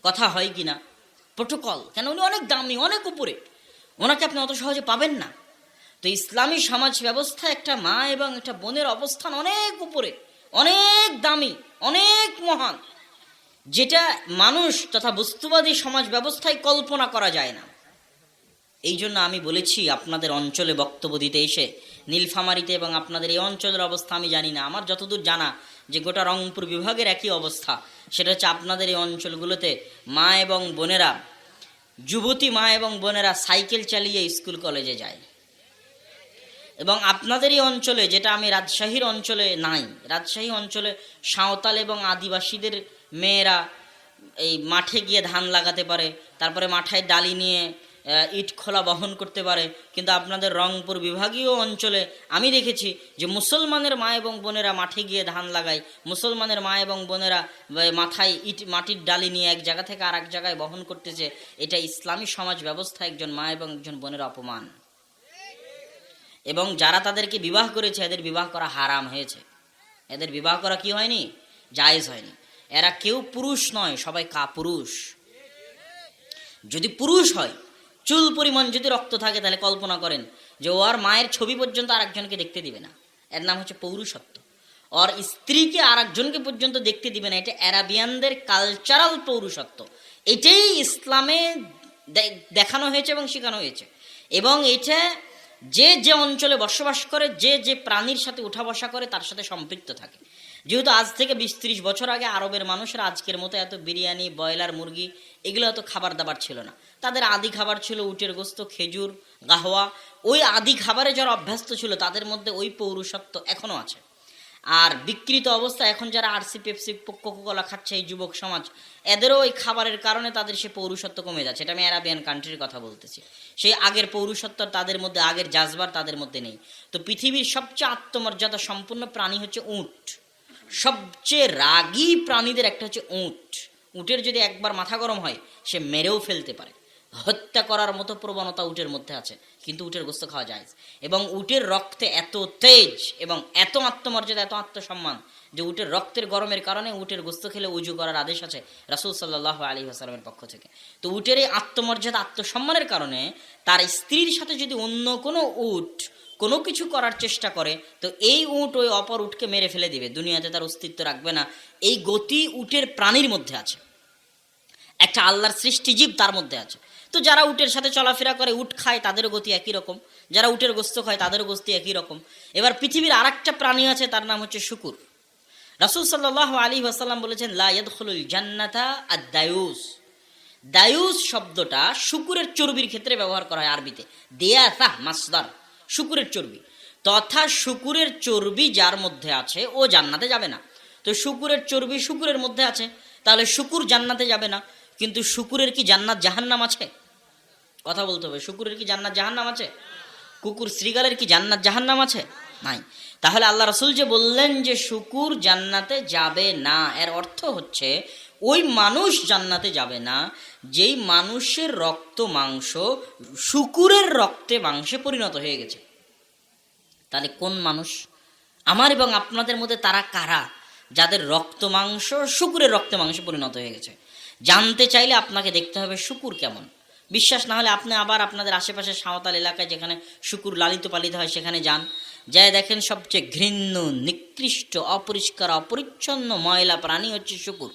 কথা হয় কিনা? প্রোটোকল, কেন? উনি অনেক দামি, অনেক উপরে, ওনাকে আপনি অত সহজে পাবেন না। তো ইসলামী সমাজ ব্যবস্থা একটা মা এবং একটা বোনের অবস্থান অনেক উপরে, অনেক দামি, অনেক মহান, যেটা মানুষ তথা বস্তুবাদী সমাজ ব্যবস্থায় কল্পনা করা যায় না। এই জন্য আমি বলেছি আপনাদের অঞ্চলে বক্তব্য দিতে এসে, নীলফামারীতে এবং আপনাদের এই অঞ্চলের অবস্থা আমি জানি না, আমার যতদূর জানা যে গোটা রংপুর বিভাগের একই অবস্থা, সেটা হচ্ছে আপনাদের এই অঞ্চলগুলোতে মা এবং বোনেরা, যুবতী মা এবং বোনেরা সাইকেল চালিয়ে স্কুল কলেজে যায়। এবং আপনাদের এই অঞ্চলে, যেটা আমি রাজশাহীর অঞ্চলে নাই, রাজশাহী অঞ্চলে সাঁওতাল এবং আদিবাসীদের মেয়েরা এই মাঠে গিয়ে ধান লাগাতে পারে, তারপরে মাথায় ডালি নিয়ে ইট খোলা বহন করতে পারে। কিন্তু আপনাদের রংপুর বিভাগীয় অঞ্চলে আমি দেখেছি যে মুসলমানের মা এবং বোনেরা মাঠে গিয়ে ধান লাগায়, মুসলমানের মা এবং বোনেরা মাথায় মাটির ডালি নিয়ে এক জায়গা থেকে আর এক জায়গায় বহন করতেছে। এটা ইসলামী সমাজ ব্যবস্থা একজন মা এবং একজন বোনের অপমান। এবং যারা তাদেরকে বিবাহ করেছে, এদের বিবাহ করা হারাম হয়েছে, এদের বিবাহ করা কি হয়নি? জায়েজ হয়নি। এরা কেউ পুরুষ নয়, সবাই কাপুরুষ। যদি পুরুষ হয়, চুল পরিমাণ যদি রক্ত থাকে, তাহলে কল্পনা করেন যে ও আর মায়ের ছবি পর্যন্ত আর একজনকে দেখতে দিবে না। এর নাম হচ্ছে পৌরুষত্ব। ওর স্ত্রীকে আর একজনকে পর্যন্ত দেখতে দিবে না। এটা অ্যারাবিয়ানদের কালচারাল পৌরুষত্ব। এটাই ইসলামে দেখানো হয়েছে এবং শেখানো হয়েছে। এবং এটা যে যে অঞ্চলে বসবাস করে, যে যে প্রাণীর সাথে উঠা বসা করে তার সাথে সম্পৃক্ত থাকে। যেহেতু আজ থেকে 20-30 বছর আগে আরবের মানুষেরা আজকের মতো এত বিরিয়ানি, ব্রয়লার মুরগি এগুলো এত খাবার দাবার ছিল না। তাদের আদি খাবার ছিল উটের গোস্ত, খেজুর, গাহওয়া। ওই আদি খাবারে যারা অভ্যস্ত ছিল তাদের মধ্যে ওই পৌরুষত্ব এখনও আছে। আর বিকৃত অবস্থা এখন যারা আরসি, পেপসি, কোকাকোলা খাচ্ছে এই যুবক সমাজ, এদেরও ওই খাবারের কারণে তাদের সে পৌরুষত্ব কমে যাচ্ছে। এটা আমি আরাবিয়ান কান্ট্রির কথা বলতেছি। সেই আগের পৌরুষত্ব তাদের মধ্যে, আগের জাজবার তাদের মধ্যে নেই। তো পৃথিবীর সবচেয়ে আত্মমর্যাদা সম্পূর্ণ প্রাণী হচ্ছে উট। সবচেয়ে রাগী প্রাণীদের একটা হচ্ছে উট। উটের যদি একবার মাথা গরম হয় সে মেরেও ফেলতে পারে। হত্যা করার মতো প্রবণতা উটের মধ্যে আছে, কিন্তু উটের গোস্ত খাওয়া যায়। এবং উটের রক্তে এত তেজ এবং এত আত্মমর্যাদা, এত আত্মসম্মান যে উটের রক্তের গরমের কারণে উটের গোস্ত খেলে উজু করার আদেশ আছে রাসূল সাল্লাল্লাহু আলাইহি ওয়াসাল্লামের পক্ষ থেকে। তো উটের এই আত্মমর্যাদা, আত্মসম্মানের কারণে তার স্ত্রীর সাথে যদি অন্য কোনো উট কোনো কিছু করার চেষ্টা করে, তো এই উট ওই অপর উটকে মেরে ফেলে দিবে, দুনিয়াতে তার অস্তিত্ব রাখবে না। এই গতি উটের প্রাণীর মধ্যে আছে, একটা আল্লাহর সৃষ্টিজীব তার মধ্যে আছে। তো যারা উটের সাথে চলাফেরা করে, উট খায়, তাদেরও গতি একই রকম। যারা উটের গোস্ত খায় তাদেরও গতি একই রকম। এবার পৃথিবীর আর একটা প্রাণী আছে, তার নাম হচ্ছে শুকুর। রাসূল সাল্লাল্লাহু আলাইহি ওয়াসাল্লাম বলেছেন, লা ইয়াদখুলুল জান্নাতা আদ-দায়ুস। দায়ুস শব্দটা শুকুরের চর্বির ক্ষেত্রে ব্যবহার করা হয় আরবিতে। দিয়াসা মাসদার, শুকুরের চর্বি। তথা শুকুরের চর্বি যার মধ্যে আছে ও জান্নাতে যাবে না। তো শুকুরের চর্বি শুকুরের মধ্যে আছে, তাহলে শুকুর জান্নাতে যাবে না। কিন্তু শুকুরের কি জান্নাত জাহান্নাম আছে? কথা বলতে হবে। শুকুরের কি জান্নাত জাহান্নাম আছে? কুকুর শ্রীগালের কি জান্নাত জাহান্নাম আছে? নাই। তাহলে আল্লাহ রাসূল যে বললেন যে শুকুর জান্নাতে যাবে না, এর অর্থ হচ্ছে ওই মানুষ জান্নাতে যাবে না যেই মানুষের রক্ত মাংস শুকুরের রক্তে মাংসে পরিণত হয়ে গেছে। তাহলে কোন মানুষ? আমার এবং আপনাদের মধ্যে তারা কারা যাদের রক্ত মাংস শুকুরের রক্তে মাংসে পরিণত হয়ে গেছে? জানতে চাইলে আপনাকে দেখতে হবে শুকুর কেমন। বিশ্বাস না হলে আপনি আবার আপনাদের আশেপাশে সাঁওতাল এলাকায় যেখানে শুকুর লালিত পালিত হয় সেখানে যান, যাই দেখেন সবচেয়ে ঘৃণ্য, নিকৃষ্ট, অপরিষ্কার, অপরিচ্ছন্ন, ময়লা প্রাণী হচ্ছে শুকুর।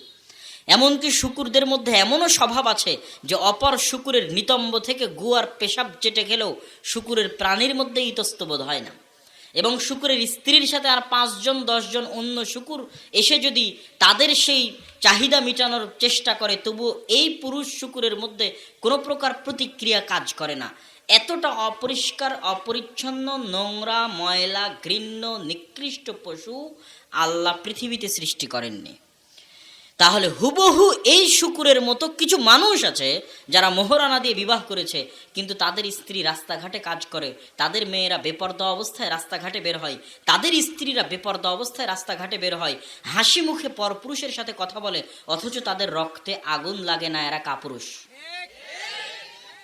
এমনকি শুকুরদের মধ্যে এমনও স্বভাব আছে যে অপর শুকুরের নিতম্ব থেকে গুয়ার পেশাব চেটে খেলেও শুকুরের প্রাণীর মধ্যে ইতস্তবোধ হয় না। এবং শুকুরের স্ত্রীর সাথে আর 5 জন 10 জন অন্য শুকুর এসে যদি তাদের সেই চাহিদা মেটানোর চেষ্টা করে, তবু এই পুরুষ শুকুরের মধ্যে কোনো প্রকার প্রতিক্রিয়া কাজ করে না। এতটা অপরিষ্কার, অপরিচ্ছন্ন, নোংরা, ময়লা, ঘৃণ্য, নিকৃষ্ট পশু আল্লাহ পৃথিবীতে সৃষ্টি করেননি। তাহলে হুবহু এই শুকুরের মতো কিছু মানুষ আছে যারা মোহরানা দিয়ে বিবাহ করেছে, কিন্তু তাদের স্ত্রী রাস্তাঘাটে কাজ করে, তাদের মেয়েরা বেপরদা অবস্থায় রাস্তাঘাটে বের হয়, তাদের স্ত্রীরা বেপরদা অবস্থায় রাস্তাঘাটে বের হয়, হাসি মুখে পরপুরুষের সাথে কথা বলে, অথচ তাদের রক্তে আগুন লাগে না, এরা কাপুরুষ।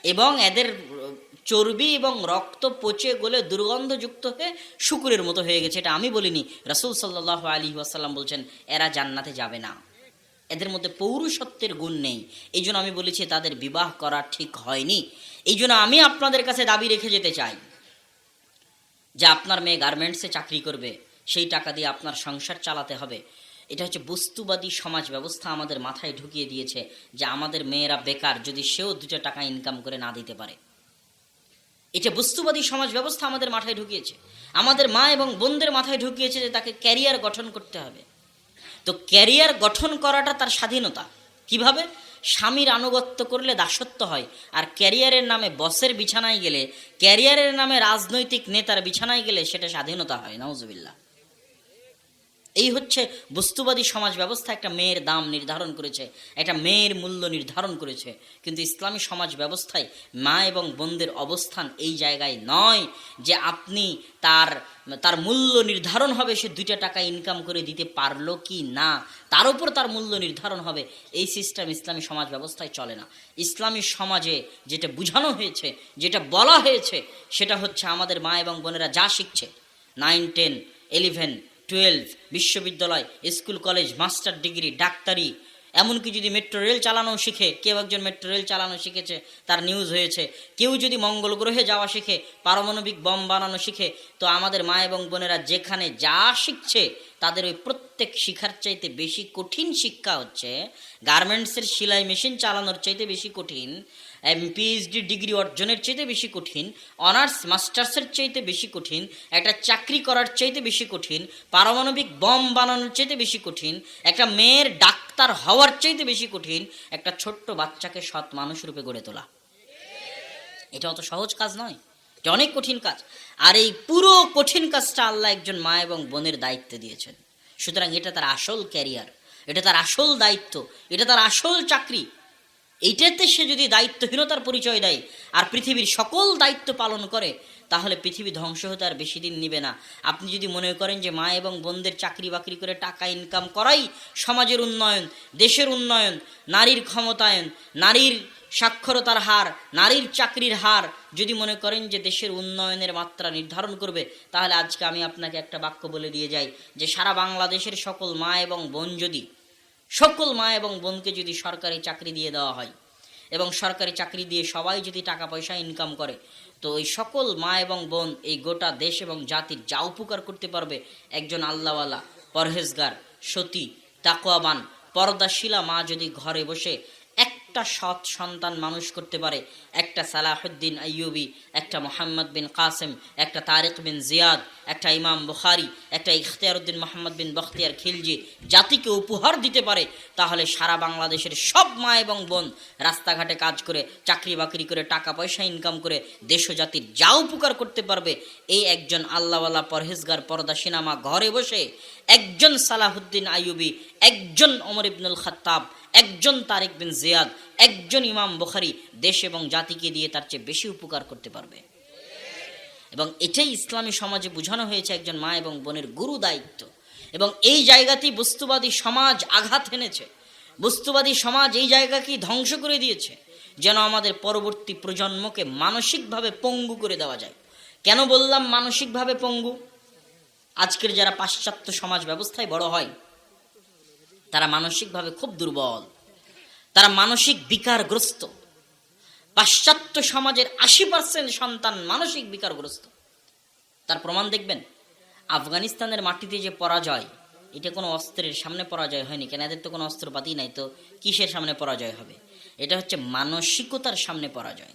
এবং এদের চর্বি এবং রক্ত পচে গলে দুর্গন্ধযুক্ত হয়ে শুকুরের মতো হয়ে গেছে। এটা আমি বলিনি, রাসূল সাল্লাল্লাহু আলাইহি ওয়াসাল্লাম বলছেন, এরা জান্নাতে যাবে না, এদের মধ্যে পৌরুষত্বের গুণ নেই। এই জন্য আমি বলেছি তাদের বিবাহ করা ঠিক হয়নি। এই জন্য আমি আপনাদের কাছে দাবি রেখে যেতে চাই যে আপনার মেয়ে গার্মেন্টসে চাকরি করবে, সেই টাকা দিয়ে আপনার সংসার চালাতে হবে। এটা হচ্ছে বস্তুবাদী সমাজ ব্যবস্থা আমাদের মাথায় ঢুকিয়ে দিয়েছে যে আমাদের মেয়েরা বেকার যদি সেও 2 টাকা ইনকাম করে না দিতে পারে। এটা বস্তুবাদী সমাজ ব্যবস্থা আমাদের মাথায় ঢুকিয়েছে, আমাদের মা এবং বোনদের মাথায় ঢুকিয়েছে যে তাকে ক্যারিয়ার গঠন করতে হবে। তো ক্যারিয়ার গঠন করাটা তার স্বাধীনতা। কিভাবে? স্বামীর আনুগত্য করলে দাসত্ব হয়, আর ক্যারিয়ারের নামে বসের বিছানায় গেলে, ক্যারিয়ারের নামে রাজনৈতিক নেতার বিছানায় গেলে সেটা স্বাধীনতা হয়। নাউজুবিল্লাহ। এই হচ্ছে বস্তুবাদী সমাজ ব্যবস্থা একটা মেয়ের দাম নির্ধারণ করেছে, একটা মেয়ের মূল্য নির্ধারণ করেছে। কিন্তু ইসলামী সমাজ ব্যবস্থায় মা এবং বোনদের অবস্থান এই জায়গায় নয় যে আপনি তার মূল্য নির্ধারণ হবে সে 2 টাকা ইনকাম করে দিতে পারলো কি না, তার উপর তার মূল্য নির্ধারণ হবে। এই সিস্টেম ইসলামী সমাজ ব্যবস্থায় চলে না। ইসলামী সমাজে যেটা বোঝানো হয়েছে, যেটা বলা হয়েছে, সেটা হচ্ছে আমাদের মা এবং বোনেরা যা শিখছে 9, 10, 11, 12, বিশ্ববিদ্যালয়, স্কুল, কলেজ, মাস্টার ডিগ্রি, ডাক্তারি, এমনকি যদি মেট্রো রেল চালানো শিখে, কেউ একজন মেট্রো রেল চালানো শিখেছে, তার নিউজ হয়েছে, কেউ যদি মঙ্গল গ্রহে যাওয়া শিখে, পারমাণবিক বম বানানো শিখে, তো আমাদের মা এবং বোনেরা যেখানে যা শিখছে তাদের ওই প্রত্যেক শিখার চাইতে বেশি কঠিন শিক্ষা হচ্ছে গার্মেন্টসের সেলাই মেশিন চালানোর চাইতে বেশি কঠিন পিএইচডি ডিগ্রি অর্জনের চাইতে বেশি কঠিন, অনার্স মাস্টার্সের চাইতে বেশি কঠিন, একটা চাকরি করার চাইতে বেশি কঠিন, পারমাণবিক বম বানানোর চাইতে বেশি কঠিন, একটা মেয়ের ডাক্তার হওয়ার চাইতে বেশি কঠিন একটা ছোট্ট বাচ্চাকে সৎ মানুষ রূপে গড়ে তোলা। এটা অত সহজ কাজ নয়, এটা অনেক কঠিন কাজ। আর এই পুরো কঠিন কাজটা আল্লাহ একজন মা এবং বোনের দায়িত্বে দিয়েছেন। সুতরাং এটা তার আসল ক্যারিয়ার, এটা তার আসল দায়িত্ব, এটা তার আসল চাকরি। এইটাতে সে যদি দায়িত্বহীনতার পরিচয় দেয় আর পৃথিবীর সকল দায়িত্ব পালন করে, তাহলে পৃথিবী ধ্বংস হতে আর বেশি দিন নিবে না। আপনি যদি মনে করেন যে মা এবং বোনদের চাকরি বাকরি করে টাকা ইনকাম করাই সমাজের উন্নয়ন, দেশের উন্নয়ন, নারীর ক্ষমতায়ন, নারীর সাক্ষরতার হার, নারীর চাকরির হার যদি মনে করেন যে দেশের উন্নয়নের মাত্রা নির্ধারণ করবে, তাহলে আজকে আমি আপনাকে একটা বাক্য বলে দিয়ে যাই যে সারা বাংলাদেশের সকল মা এবং বোনকে যদি সরকারি চাকরি দিয়ে দেওয়া হয় এবং সরকারি চাকরি দিয়ে সবাই যদি টাকা পয়সা ইনকাম করে, তো ওই সকল মা এবং বোন এই গোটা দেশ এবং জাতির যা উপকার করতে পারবে, একজন আল্লাহওয়ালা, পরহেজগার, সতী, তাকওয়াবান, পর্দাশীলা মা যদি ঘরে বসে একটা সৎ সন্তান মানুষ করতে পারে, একটা সালাহুদ্দিন আইয়ুবী, একটা মোহাম্মদ বিন কাসেম, একটা তারিক বিন জিয়াদ, একটা ইমাম বুখারী, একটা ইখতিয়ারউদ্দিন মোহাম্মদ বিন বখতিয়ার খিলজি জাতিকে উপহার দিতে পারে, তাহলে সারা বাংলাদেশের সব মা এবং বোন রাস্তাঘাটে কাজ করে, চাকরি বাকরি করে, টাকা পয়সা ইনকাম করে দেশ ও জাতির যা উপকার করতে পারবে, এই একজন আল্লাহওয়ালা পরহেজগার পর্দাশীনা মা ঘরে বসে একজন সালাহুদ্দিন আইয়ুবী, একজন ওমর ইবনুল খাত্তাব, একজন তারিক বিন জিয়াদ, একজন ইমাম বুখারী দেশ এবং জাতিকে দিয়ে তার চেয়ে বেশি উপকার করতে পারবে। এবং এটাই ইসলামী সমাজে বোঝানো হয়েছে একজন মা এবং বোনের গুরু দায়িত্ব। এবং এই জায়গাতেই বস্তুবাদী সমাজ আঘাত এনেছে, বস্তুবাদী সমাজ এই জায়গাকেই ধ্বংস করে দিয়েছে, যেন আমাদের পরবর্তী প্রজন্মকে মানসিকভাবে পঙ্গু করে দেওয়া যায়। কেন বললাম মানসিকভাবে পঙ্গু? আজকের যারা পাশ্চাত্য সমাজ ব্যবস্থায় বড় হয়, তারা মানসিকভাবে খুব দুর্বল, তারা মানসিক বিকারগ্রস্ত। পাশ্চাত্য সমাজের 80% সন্তান মানসিক বিকারগ্রস্ত। তার প্রমাণ দেখবেন, আফগানিস্তানের মাটিতে যে পরাজয়, এটা কোনো অস্ত্রের সামনে পরাজয় হয়নি। কেন? এদের তো কোনো অস্ত্রপাতি নাই, তো কিসের সামনে পরাজয় হবে? এটা হচ্ছে মানসিকতার সামনে পরাজয়।